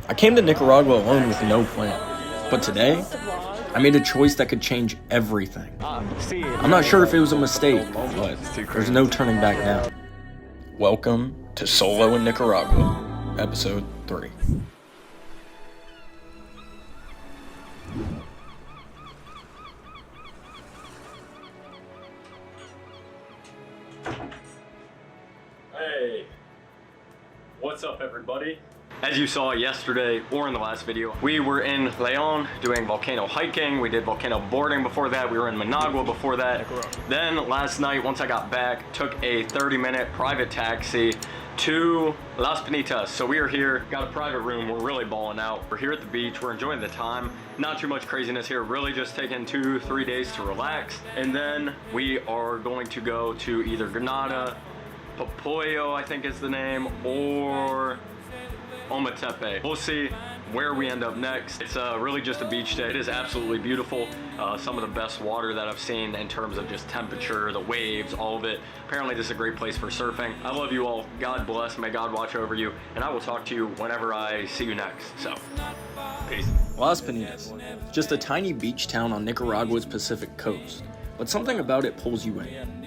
I came to Nicaragua alone with no plan, but today, I made a choice that could change everything. I'm not sure if it was a mistake, but there's no turning back now. Welcome to Solo in Nicaragua, Episode 3. Hey, what's up everybody? As you saw yesterday or in the last video, we were in Leon doing volcano hiking. We did volcano boarding before that. We were in Managua before that. Then last night, once I got back, took a 30-minute private taxi to Las Panas. So we are here, got a private room. We're really balling out. We're here at the beach. We're enjoying the time. Not too much craziness here. Really just taking 2-3 days to relax. And then we are going to go to either Granada, Popoyo, I think is the name, or Ometepe. We'll see where we end up next. It's really just a beach day. It is absolutely beautiful. Some of the best water that I've seen in terms of just temperature, the waves, all of it. Apparently this is a great place for surfing. I love you all. God bless. May God watch over you. And I will talk to you whenever I see you next. So, peace. Las Panas, just a tiny beach town on Nicaragua's Pacific coast. But something about it pulls you in.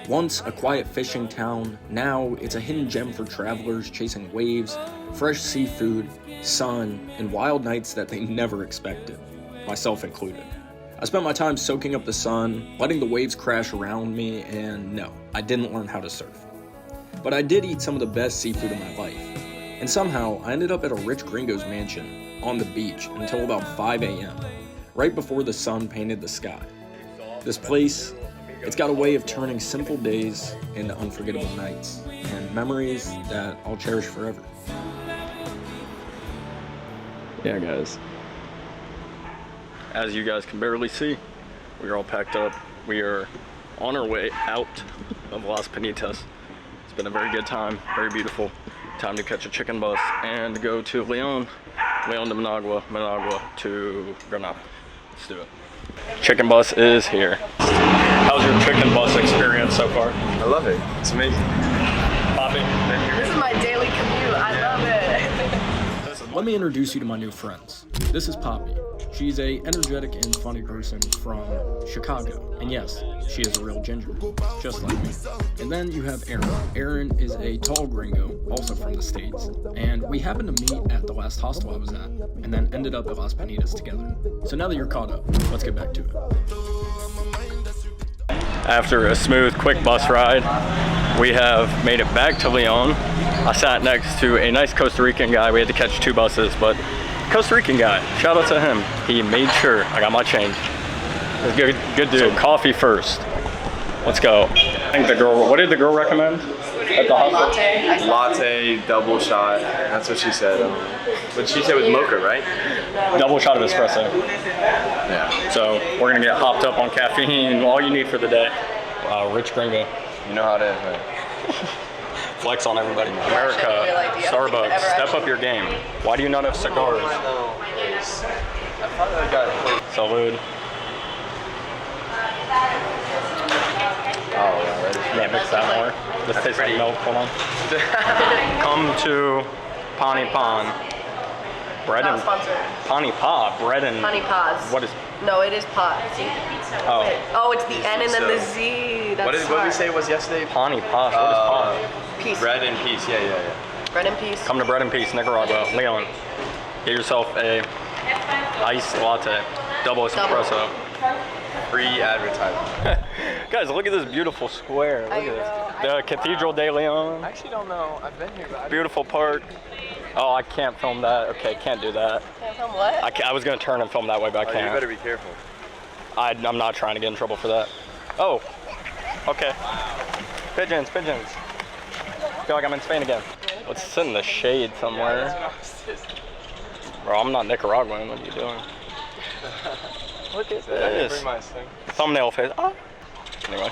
Once a quiet fishing town, now it's a hidden gem for travelers chasing waves, fresh seafood, sun, and wild nights that they never expected, myself included. I spent my time soaking up the sun, letting the waves crash around me, and no, I didn't learn how to surf. But I did eat some of the best seafood of my life, and somehow I ended up at a rich gringo's mansion on the beach until about 5 a.m., right before the sun painted the sky. This place, it's got a way of turning simple days into unforgettable nights and memories that I'll cherish forever. Yeah, guys. As you guys can barely see, we are all packed up. We are on our way out of Las Panas. It's been a very good time, very beautiful. Time to catch a chicken bus and go to Leon to Managua, Managua to Granada. Let's do it. Chicken bus is here. How's your chicken bus experience so far? I love it. It's amazing. Poppy? This is my daily commute. I love it. Let me introduce you to my new friends. This is Poppy. She's a energetic and funny person from Chicago. And yes, she is a real ginger, just like me. And then you have Aaron. Aaron is a tall gringo, also from the States. And we happened to meet at the last hostel I was at, and then ended up at Las Panas together. So now that you're caught up, let's get back to it. After a smooth, quick bus ride, we have made it back to Leon. I sat next to a nice Costa Rican guy. We had to catch 2 buses, but Costa Rican guy, shout out to him. He made sure I got my change. It was good dude. So coffee first. Let's go. I think the girl, what did the girl recommend at the hospital? Latte, double shot. That's what she said. What she said was mocha, right? Double shot of espresso. Yeah. So we're gonna get hopped up on caffeine, all you need for the day. Rich gringo. You know how it is, man. Flex on everybody. America, Starbucks, step up your game. Why do you not have cigars? I thought I got. Salud. Oh, yeah, that is. Yeah, mix that more. This tastes like milk. Hold on. Come to Pani Pan. Bread and Pani Pa. Bread and. Pani Paz. What is? No, it is pot. Oh. Oh, it's the N and then the Z. That's What did we say was yesterday? Pani Pa. What is Pa? Peace. Bread and peace. Yeah. Bread and peace. Come to Bread and Peace, Nicaragua, Leon. Get yourself a iced latte, double espresso. Free advertising. Guys, look at this beautiful square. Look at this. The Cathedral de Leon. I actually don't know. I've been here, but Beautiful park. Oh, I can't film that. Okay, can't do that. Can't film what? I was gonna turn and film that way, but I can't. You better be careful. I'm not trying to get in trouble for that. Oh, okay. Pigeons. I feel like I'm in Spain again. Let's sit in the shade somewhere. Bro, I'm not Nicaraguan. What are you doing? Look at this. Thumbnail face. Oh. Anyway.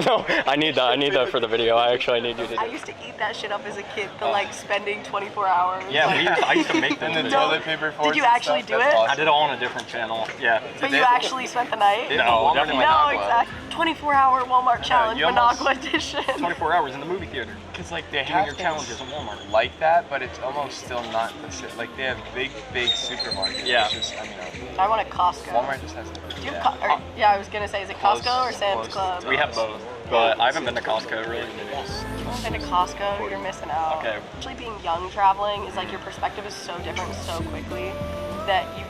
No, I need that for the video. I need you to do I used to eat that shit up as a kid, the like spending 24 hours. Yeah, I used to make them. The toilet paper forks. Did you actually do it? I did it all on a different channel. Yeah. But you actually spent the night? No, definitely No, not. exactly. 24-hour Walmart challenge, you almost- Managua edition. 24 hours in the movie theater. Cause like they doing have your things challenges in Walmart. like that, but it's almost still not the same. Like they have big supermarkets. Yeah. It's just, I mean, I want a Costco. Walmart just has. Do you have I was gonna say, is it Costco or Sam's Club? We have both, but I haven't been to Costco really. If you haven't been to Costco, you're missing out. Okay. Actually, being young traveling is like your perspective is so different so quickly that you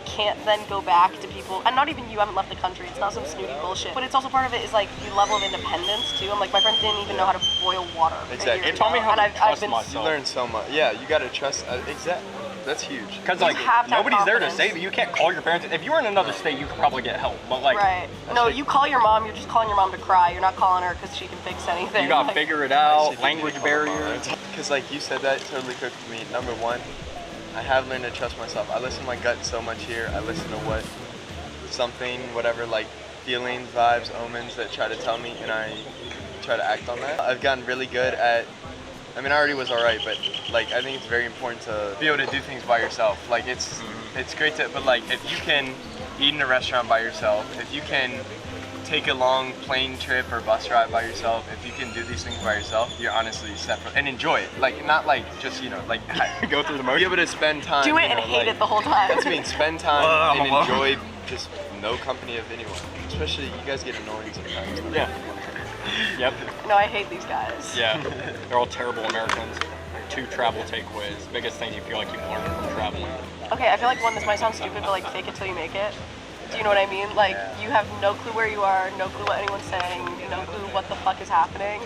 can't then go back to people, and not even you haven't left the country, it's not some snooty bullshit, but it's also part of it is like the level of independence too. I'm like, my friend didn't even know how to boil water. Exactly. It taught me how to trust myself. You learn so much. Yeah, you gotta trust. Exactly. That's huge. Because You like have to have nobody's there to confidence. save you. You can't call your parents. If you were in another state, you could probably get help. But like, Right. No, you call your mom, you're just calling your mom to cry. You're not calling her because she can fix anything. you gotta Like, figure it out. Language barrier. Because like you said, that totally clicked for me. Number one, I have learned to trust myself. I listen to my gut so much here. I listen to whatever, like feelings, vibes, omens that try to tell me, and I try to act on that. I've gotten really good at. I mean, I already was alright, but like I think it's very important to be able to do things by yourself. Like it's great to, but like if you can eat in a restaurant by yourself, if you can take a long plane trip or bus ride by yourself, if you can do these things by yourself, you're honestly set for, and enjoy it. Like not like just like Go through the be motion. able to spend time. Do it you know, and hate like, it the whole time. That's mean spend time I'm and alone. enjoy just no company of anyone. Especially you guys get annoying sometimes. Yeah. Yep. No, I hate these guys. Yeah. They're all terrible Americans. Two travel takeaways. Biggest things you feel like you've learned from traveling. Okay, I feel like one, this might sound stupid, but like fake it till you make it. Do you know what I mean? Like you have no clue where you are, no clue what anyone's saying, no clue what the fuck is happening.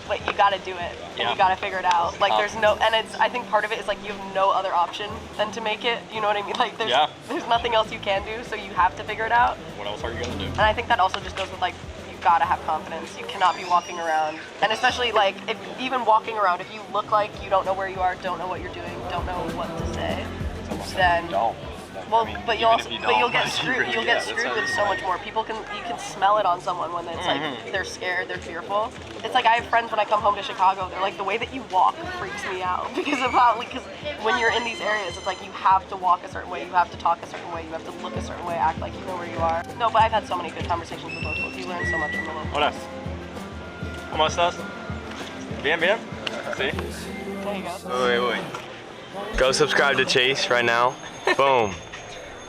But you gotta do it, and Yeah. you gotta figure it out. Like there's no, and it's, I think part of it is like you have no other option than to make it. You know what I mean? Like there's nothing else you can do, so you have to figure it out. What else are you gonna do? And I think that also just goes with like, you gotta have confidence. You cannot be walking around, and especially like if even walking around, if you look like you don't know where you are, don't know what you're doing, don't know what to say, then well, but you'll get screwed. You'll get screwed with so much more. You can smell it on someone when it's like they're scared, they're fearful. It's like I have friends when I come home to Chicago, they're like, the way that you walk freaks me out because of how, because when you're in these areas, it's like you have to walk a certain way, you have to talk a certain way, you have to look a certain way, act like you know where you are. No, but I've had so many good conversations with locals. You learn so much from the locals. Hola. ¿Cómo estás? Bien, bien. Sí. There you go. Wait. Go subscribe to Chase right now. Boom.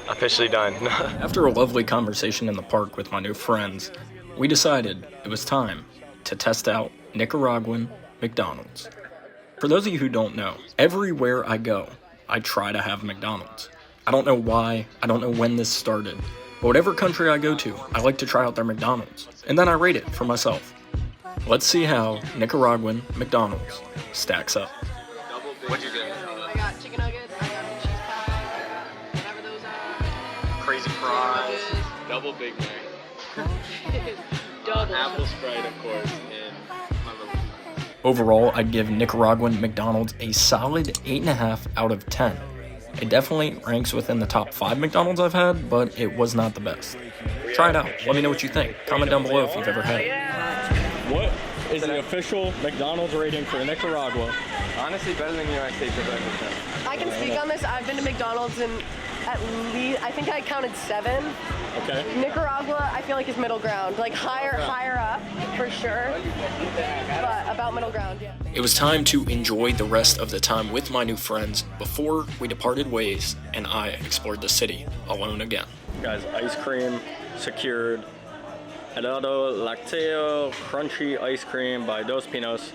Officially done. After a lovely conversation in the park with my new friends, we decided it was time to test out Nicaraguan McDonald's. For those of you who don't know, everywhere I go, I try to have McDonald's. I don't know why, I don't know when this started, but whatever country I go to, I like to try out their McDonald's, and then I rate it for myself. Let's see how Nicaraguan McDonald's stacks up. What'd you get? I got chicken nuggets, I got cheese pie, whatever those are. Crazy fries. Double Big Mac. Double. Apple Sprite, of course, and my little. Overall, I'd give Nicaraguan McDonald's a solid 8.5 out of 10. It definitely ranks within the top 5 McDonald's I've had, but it was not the best. Try it out. Let me know what you think. Comment down below if you've ever had it. What is the official McDonald's rating for Nicaragua? Honestly, better than the United States. I can speak on this. I've been to McDonald's in at least, I think I counted 7. Okay. Nicaragua, I feel like is middle ground. Like higher up, for sure. But about middle ground, yeah. It was time to enjoy the rest of the time with my new friends before we departed ways and I explored the city alone again. Guys, ice cream secured. Helado Lacteo Crunchy Ice Cream by Dos Pinos.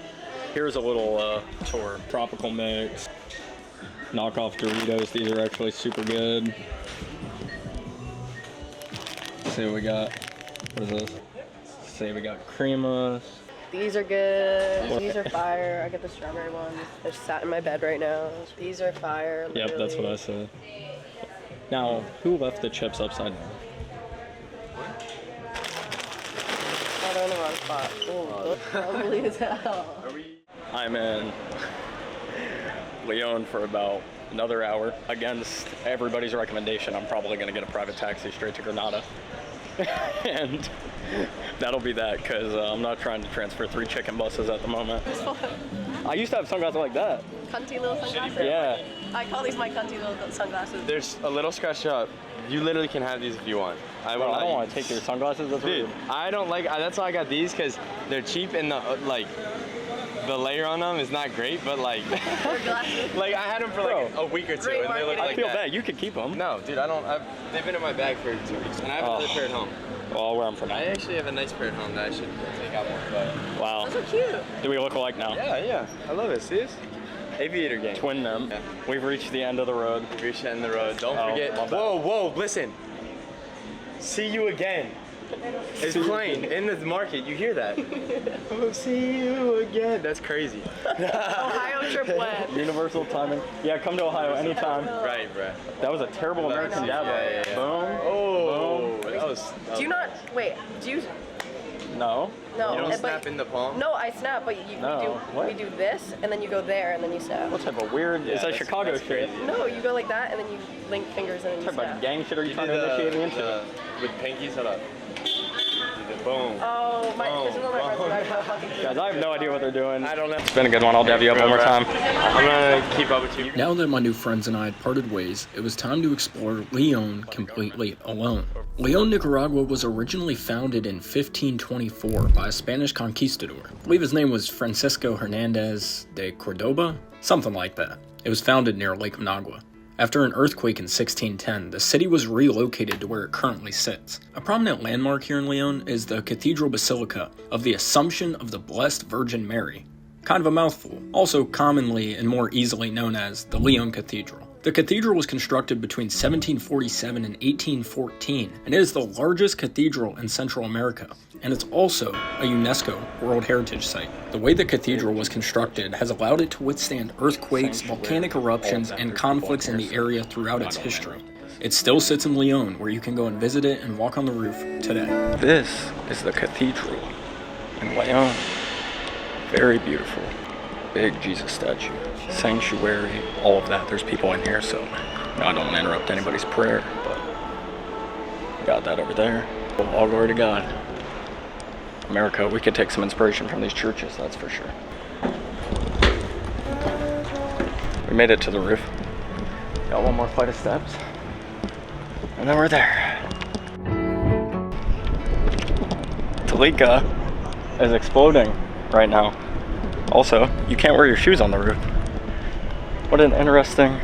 Here's a little tour. Tropical mix. Knockoff Doritos. These are actually super good. Let's see what we got. What is this? Let's see, we got creamas. These are good. These are fire. I get the strawberry ones. They're sat in my bed right now. These are fire. Yep, that's what I said. Now, who left the chips upside down? Oh, they're in the wrong spot. Oh, ugly as hell. I'm in Leon for about another hour. Against everybody's recommendation, I'm probably going to get a private taxi straight to Granada. And that'll be that, because I'm not trying to transfer 3 chicken buses at the moment. I used to have sunglasses like that. Cunty little sunglasses? Yeah. I call these my cunty little sunglasses. There's a little scratch up. You literally can have these if you want. I don't want to take your sunglasses. That's Dude, weird. I don't like. That's why I got these, because they're cheap and the layer on them is not great, but like, like I had them for like a week or two, Great and they look marketing. like I feel that. bad. You could keep them. No, dude, I don't. They've been in my bag for 2 weeks, and I have another pair at home. Well, I'll wear them for now. I actually have a nice pair at home that I should take out more. But Wow. Those are cute. Do we look alike now? yeah, I love it. See this? Aviator game. Twin them. Yeah. We've reached the end of the road. Reach the end of the road. Don't Oh, forget. my bad. Whoa, listen. See you again. It's playing in the market. You hear that? Oh, see you again. That's crazy. Ohio trip went. Universal timing. Yeah, come to Ohio anytime. Right, bro. That was a terrible American dab. Yeah. Boom. Oh, that was. Do you not, wait, do you, No. no. You don't but- snap in the palm? No, I snap, but No, what? we do this, and then you go there, and then you snap. What type of weird? Yeah, is that that's- Chicago that's shit? crazy. No, you go like that, and then you link fingers, and then you What type of snap. gang shit are you You trying did to initiate me into? with pinkies, hold up. You did boom. Oh, this is one of my friends, and I have fucking Guys, I have no idea what they're doing. I don't know. It's been a good one. I'll dab you up one more time. I'm gonna keep up with you. Now that my new friends and I had parted ways, it was time to explore Leon completely alone. Leon, Nicaragua was originally founded in 1524 by a Spanish conquistador. I believe his name was Francisco Hernandez de Cordoba, something like that. It was founded near Lake Managua. After an earthquake in 1610, the city was relocated to where it currently sits. A prominent landmark here in Leon is the Cathedral Basilica of the Assumption of the Blessed Virgin Mary. Kind of a mouthful, also commonly and more easily known as the Leon Cathedral. The cathedral was constructed between 1747 and 1814, and it is the largest cathedral in Central America, and it's also a UNESCO World Heritage Site. The way the cathedral was constructed has allowed it to withstand earthquakes, volcanic eruptions, and conflicts in the area throughout its history. It still sits in Leon, where you can go and visit it and walk on the roof today. This is the cathedral in Leon. Very beautiful. Big Jesus statue. Sanctuary, all of that. There's people in here, so I don't want to interrupt anybody's prayer, but got that over there. All glory to God. America, we could take some inspiration from these churches, that's for sure. We made it to the roof. Got one more flight of steps. And then we're there. Talika is exploding right now. Also, you can't wear your shoes on the roof. What an interesting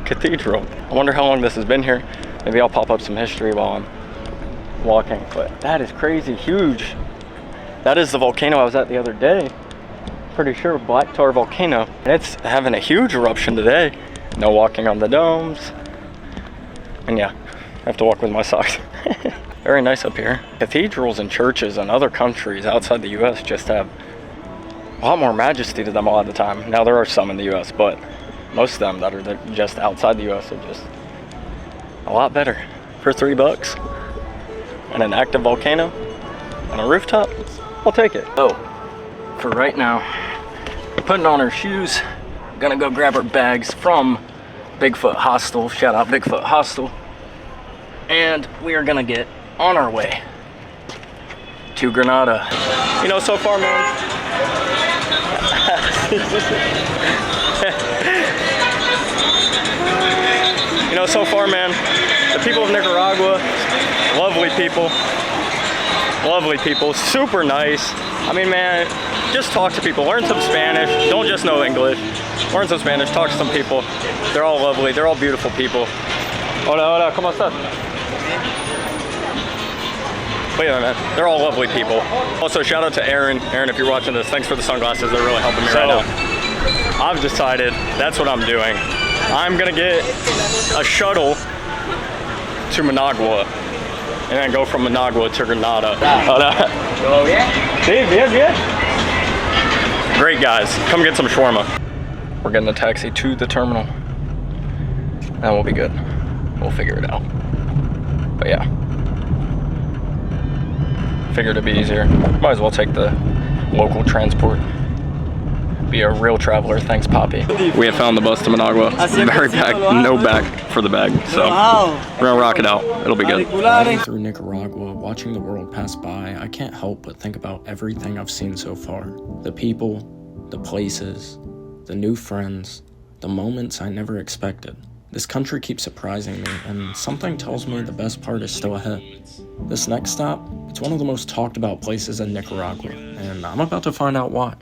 cathedral. I wonder how long this has been here. Maybe I'll pop up some history while I'm walking, but that is crazy huge. That is the volcano I was at the other day. Pretty sure, Black Tar volcano. And it's having a huge eruption today. No walking on the domes. And yeah, I have to walk with my socks. Very nice up here. Cathedrals and churches in other countries outside the US just have a lot more majesty to them a lot of the time. Now there are some in the US, but most of them that are just outside the US are just a lot better. For $3 and an active volcano and a rooftop, I'll take it. So, for right now, we're putting on our shoes. Gonna go grab our bags from Bigfoot Hostel. Shout out Bigfoot Hostel. And we are gonna get on our way to Granada. You know, so far, man. You know, so far, man, the people of Nicaragua, lovely people, super nice. I mean, man, just talk to people, learn some Spanish, don't just know English. Learn some Spanish, talk to some people. They're all lovely, they're all beautiful people. Hola, hola, ¿cómo estás? But yeah, man, they're all lovely people. Also, shout out to Aaron. Aaron, if you're watching this, thanks for the sunglasses, they're really helping me right now. I've decided that's what I'm doing. I'm gonna get a shuttle to Managua and then go from Managua to Granada. Oh, yeah? Great guys, come get some shawarma. We're getting a taxi to the terminal and we'll be good. We'll figure it out. But yeah, figured it'd be easier. Might as well take the local transport. Be a real traveler. Thanks, Poppy. We have found the bus to Managua. Very packed, no back for the bag. So we're gonna rock it out. It'll be good. Riding through Nicaragua, watching the world pass by, I can't help but think about everything I've seen so far. The people, the places, the new friends, the moments I never expected. This country keeps surprising me, and something tells me the best part is still ahead. This next stop, it's one of the most talked about places in Nicaragua, and I'm about to find out why.